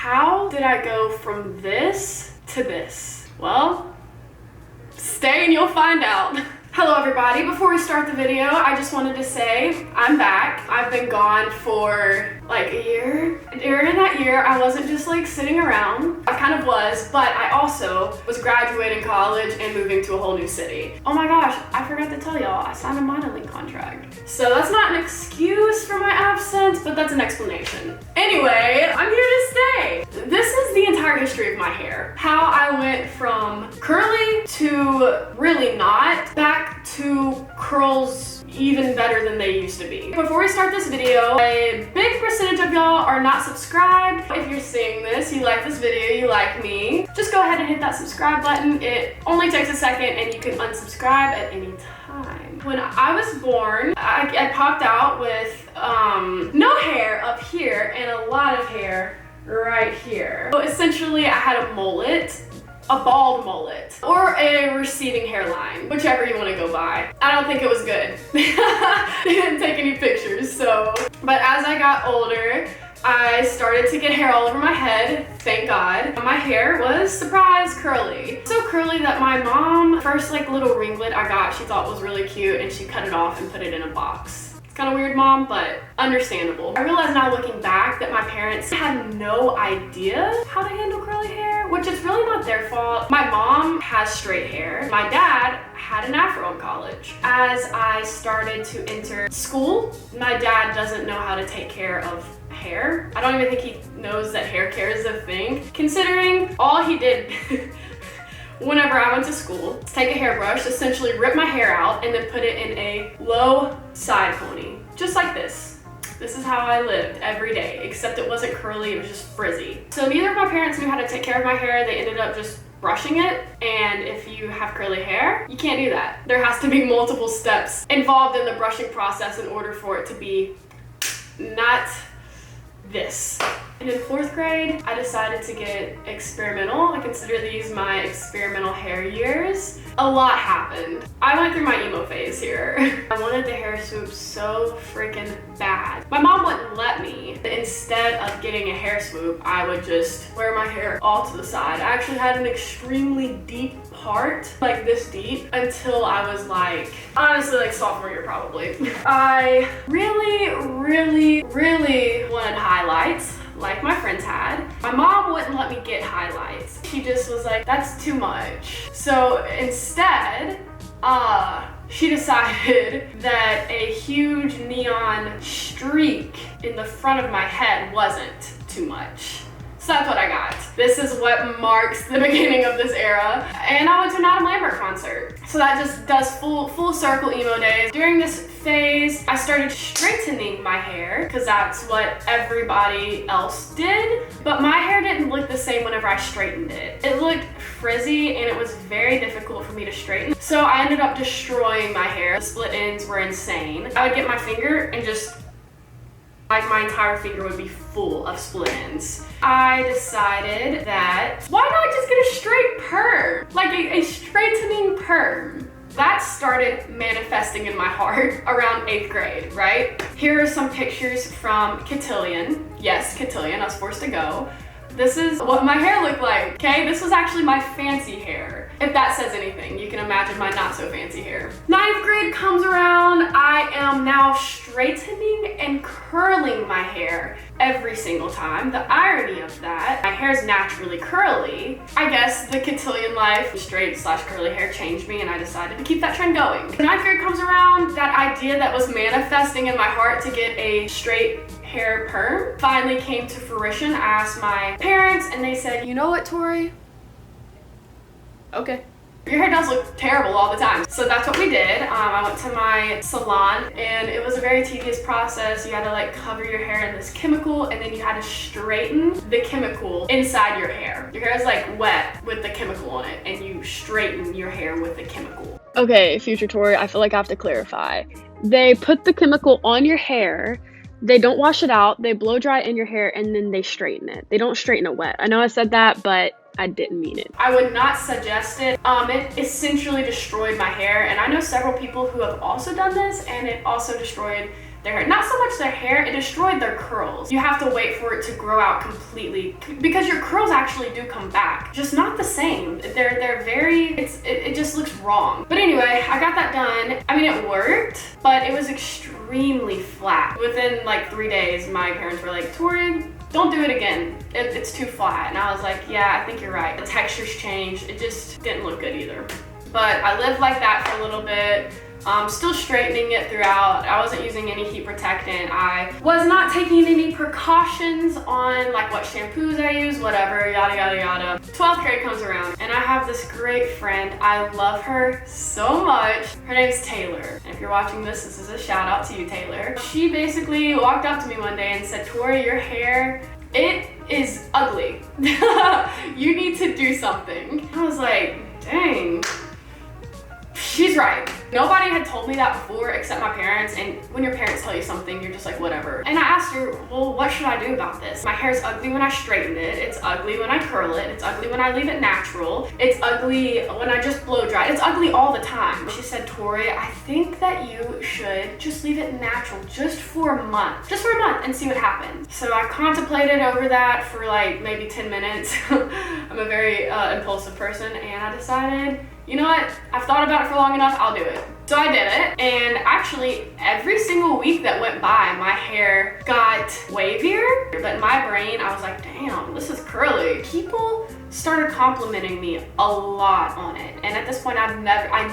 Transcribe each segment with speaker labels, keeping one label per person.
Speaker 1: How did I go from this to this? Well, stay and you'll find out. Hello everybody, before we start the video, I just wanted to say I'm back. I've been gone for like a year. During that year, I wasn't just like sitting around. I kind of was, but I also was graduating college and moving to a whole new city. Oh my gosh, I forgot to tell y'all, I signed a modeling contract. So that's not an excuse for my absence, but that's an explanation. Anyway, I'm here to stay. This is the entire history of my hair. How I went from curly to really not, back to curls even better than they used to be. Before we start this video, a big percentage of y'all are not subscribed. If you're seeing this, you like this video, you like me, just go ahead and hit that subscribe button. It only takes a second and you can unsubscribe at any time. When I was born, I popped out with no hair up here and a lot of hair right here. So essentially I had a mullet, a bald mullet, or a receding hairline, whichever you want to go by. I don't think it was good. They didn't take any pictures, so. But as I got older, I started to get hair all over my head, thank God. My hair was, surprise, curly. So curly that my mom, first like little ringlet I got, she thought was really cute, and she cut it off and put it in a box. Kind of weird, Mom, but understandable. I realize now looking back that my parents had no idea how to handle curly hair, which is really not their fault. My mom has straight hair. My dad had an afro in college. As I started to enter school, my dad doesn't know how to take care of hair. I don't even think he knows that hair care is a thing, considering all he did whenever I went to school, take a hairbrush, essentially rip my hair out, and then put it in a low side pony, just like this. This is how I lived every day, except it wasn't curly, it was just frizzy. So neither of my parents knew how to take care of my hair. They ended up just brushing it, and if you have curly hair, you can't do that. There has to be multiple steps involved in the brushing process in order for it to be not this. And in 4th grade, I decided to get experimental. I consider these my experimental hair years. A lot happened. I went through my emo phase here. I wanted the hair swoop so freaking bad. My mom wouldn't let me. Instead of getting a hair swoop, I would just wear my hair all to the side. I actually had an extremely deep part, like this deep, until I was like, honestly, like sophomore year probably. I really wanted highlights, like my friends had. My mom wouldn't let me get highlights. She just was like, that's too much. So instead, she decided that a huge neon streak in the front of my head wasn't too much. So that's what I got. This is what marks the beginning of this era. And I went to an Adam Lambert concert. So that just does full circle emo days. During this phase, I started straightening my hair because that's what everybody else did. But my hair didn't look the same whenever I straightened it. It looked frizzy and it was very difficult for me to straighten. So I ended up destroying my hair. The split ends were insane. I would get my finger and just like my entire finger would be full of split ends. I decided that why not just get a straight perm? Like a straightening perm. That started manifesting in my heart around 8th grade, right? Here are some pictures from Cotillion. Yes, Cotillion, I was forced to go. This is what my hair looked like, okay? This was actually my fancy hair. If that says anything, you can imagine my not so fancy hair. 9th grade comes around, I am now straightening and curling my hair every single time. The irony of that, my hair is naturally curly. I guess the Cotillion life, straight/curly hair changed me and I decided to keep that trend going. 9th grade comes around, that idea that was manifesting in my heart to get a straight hair perm finally came to fruition. I asked my parents and they said, you know what, Tori? Okay. Your hair does look terrible all the time. So that's what we did. I went to my salon and it was a very tedious process. You had to like cover your hair in this chemical and then you had to straighten the chemical inside your hair. Your hair is like wet with the chemical on it and you straighten your hair with the chemical.
Speaker 2: Okay, future Tori, I feel like I have to clarify. They put the chemical on your hair, they don't wash it out, they blow dry it in your hair, and then they straighten it. They don't straighten it wet. I know I said that, but I didn't mean it.
Speaker 1: I would not suggest it. It essentially destroyed my hair, and I know several people who have also done this, and it also destroyed their hair. Not so much their hair, it destroyed their curls. You have to wait for it to grow out completely because your curls actually do come back, just not the same. They're very, it just looks wrong. But anyway, I got that done. I mean, it worked, but it was extremely flat. Within like 3 days, my parents were like, Tori, don't do it again. It's too flat. And I was like, yeah, I think you're right. The textures changed. It just didn't look good either. But I lived like that for a little bit. Still straightening it throughout. I wasn't using any heat protectant. I was not taking any precautions on like what shampoos I use, whatever, yada, yada, yada. 12th grade comes around and I have this great friend. I love her so much. Her name's Taylor. And if you're watching this is a shout out to you, Taylor. She basically walked up to me one day and said, Tori, your hair, it is ugly. You need to do something. I was like, dang. She's right. Nobody had told me that before except my parents, and when your parents tell you something, you're just like, whatever. And I asked her, well, what should I do about this? My hair's ugly when I straighten it, it's ugly when I curl it, it's ugly when I leave it natural, it's ugly when I just blow dry it, it's ugly all the time. She said, Tori, I think that you should just leave it natural just for a month and see what happens. So I contemplated over that for like maybe 10 minutes. I'm a very impulsive person, and I decided, you know what? I've thought about it for long enough, I'll do it. So I did it, and actually every single week that went by, my hair got wavier, but in my brain, I was like, damn, this is curly. People started complimenting me a lot on it, and at this point, I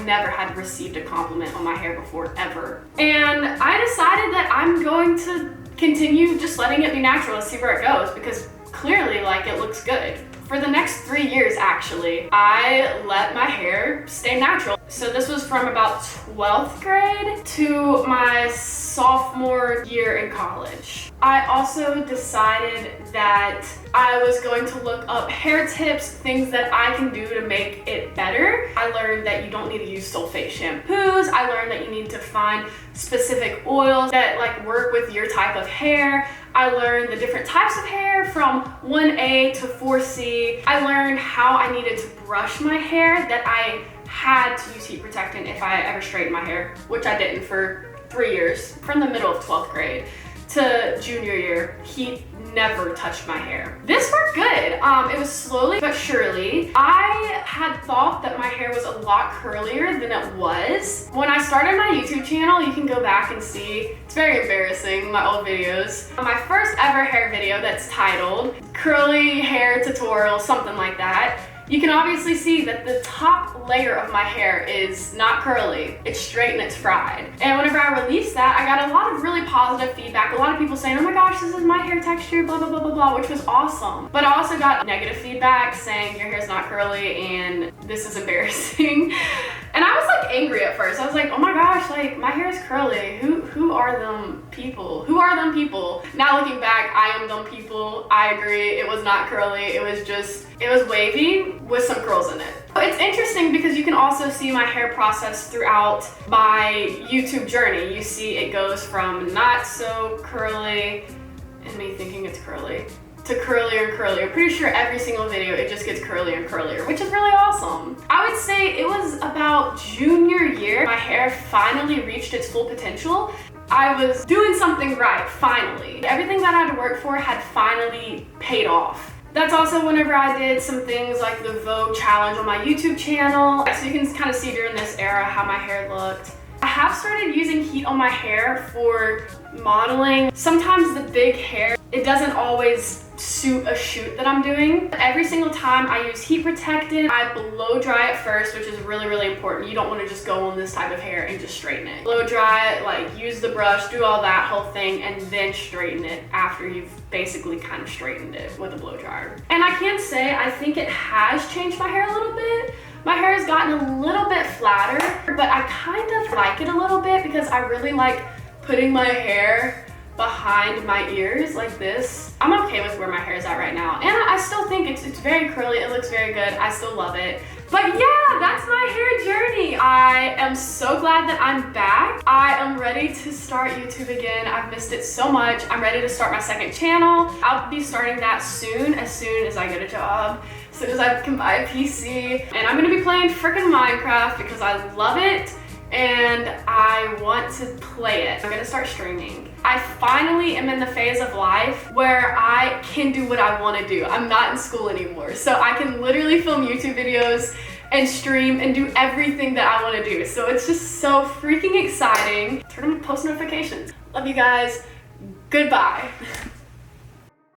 Speaker 1: never had received a compliment on my hair before, ever. And I decided that I'm going to continue just letting it be natural and see where it goes, because clearly, like, it looks good. For the next 3 years, actually, I let my hair stay natural. So this was from about 12th grade to my sophomore year in college. I also decided that I was going to look up hair tips, things that I can do to make it better. I learned that you don't need to use sulfate shampoos. I learned that you need to find specific oils that like work with your type of hair. I learned the different types of hair from 1A to 4C. I learned how I needed to brush my hair, that I had to use heat protectant if I ever straightened my hair, which I didn't for 3 years, from the middle of 12th grade to junior year. Heat never touched my hair. This worked good. It was slowly but surely. I had thought that my hair was a lot curlier than it was. When I started my YouTube channel, you can go back and see, it's very embarrassing, my old videos. My first ever hair video that's titled Curly Hair Tutorial, something like that. You can obviously see that the top layer of my hair is not curly, it's straight and it's fried. And whenever I released that, I got a lot of really positive feedback. A lot of people saying, oh my gosh, this is my hair texture, blah, blah, blah, blah, blah, which was awesome. But I also got negative feedback saying your hair's not curly and this is embarrassing. And I was like angry at first. I was like, oh my gosh, like my hair is curly. Who are them people? Who are them people? Now looking back, I am them people. I agree, it was not curly. It was wavy with some curls in it. It's interesting because you can also see my hair process throughout my YouTube journey. You see it goes from not so curly and me thinking it's curly to curlier and curlier. Pretty sure every single video it just gets curlier and curlier, which is really awesome. I would say it was about junior year, my hair finally reached its full potential. I was doing something right, finally. Everything that I had to work for had finally paid off. That's also whenever I did some things like the Vogue challenge on my YouTube channel. So you can kind of see during this era how my hair looked. I have started using heat on my hair for modeling. Sometimes the big hair, it doesn't always suit a shoot that I'm doing. Every single time I use heat protectant, I blow dry it first, which is really, really important. You don't want to just go on this type of hair and just straighten it. Blow dry it, like use the brush, do all that whole thing, and then straighten it after you've basically kind of straightened it with a blow dryer. And I can say, I think it has changed my hair a little bit. My hair has gotten a little bit flatter, but I kind of like it a little bit because I really like putting my hair behind my ears like this. I'm okay with where my hair is at right now. And I still think it's very curly. It looks very good. I still love it. But yeah, that's my hair journey. I am so glad that I'm back. I am ready to start YouTube again. I've missed it so much. I'm ready to start my second channel. I'll be starting that soon as I get a job, as soon as I can buy a PC. And I'm gonna be playing frickin' Minecraft because I love it. and I want to play it. I'm gonna start streaming. I finally am in the phase of life where I can do what I want to do. I'm not in school anymore, so I can literally film YouTube videos and stream and do everything that I want to do. So it's just so freaking exciting. Turn on post notifications. Love you guys. Goodbye.